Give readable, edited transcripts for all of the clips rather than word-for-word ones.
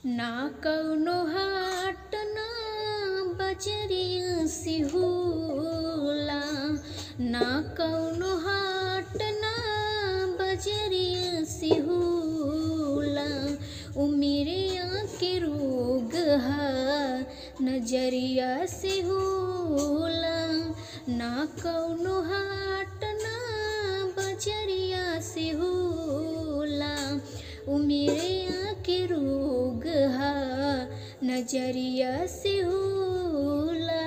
ना कौनो हाट ना बजरिया से होला, ना कौनो हाट ना बजरिया से होला। उमिरिया के रोग हा नजरिया से होला, ना कौनो हाट ना बजरिया से होला। उमिरिया के रोग हा नजरिया से होला।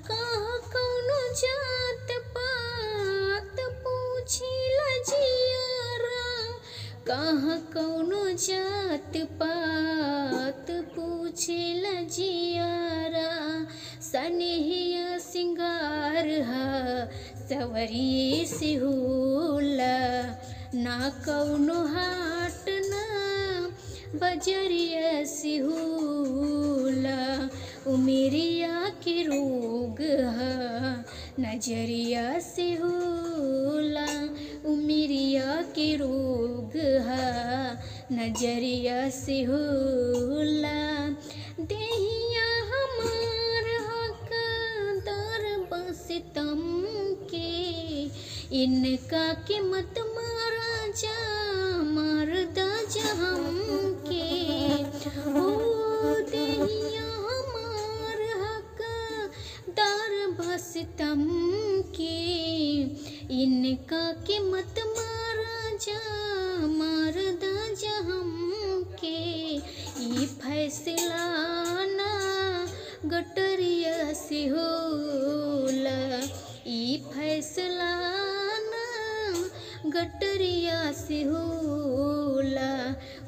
कहाँ कौनो जात पात पूछिला जियारा, कहाँ कौनो जात पात पूछिला जियारा। सनेहिया सिंगार हा सवरिये से होला, ना कौनो हाट ना बजरिया से होला। उमिरिया के रोग हा नजरिया से होला, उमिरिया के रोग हा नजरिया से होला। देहिया हमार हकदार बस तम के, इनका के मत मारा जा मरदा जहम के। ओ देहिया हमार हकदार बस तम के, इनका के मत मारा जा मरदा जहम के। ई फैसला ना गटरिया से होला, ई फैसला ना गटरिया से होला।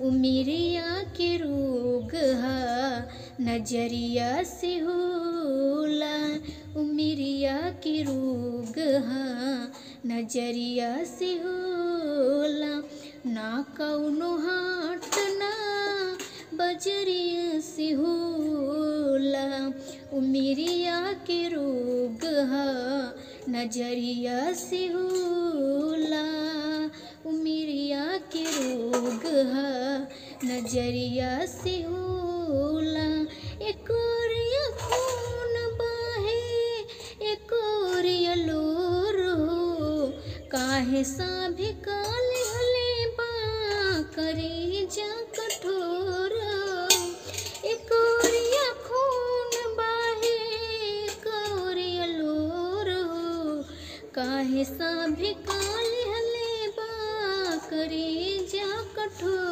उमिरिया के रोग हा नजरिया से होला, उमिरिया के रोग हा नजरिया से होला। ना कौनो हाट ना बजरिया से होला, उमिरिया के रोग हा नजरिया से होला, उमिरिया के रोग हा नजरिया से होला। एक ओरिया खून बहे एक ओरिया लोर हो, काहे साभे काले हले बा करी जा कठोर। एक ओरिया खून बहे एक ओरिया लोर हो, काहे साभे काले हले बा करी जा कठोर।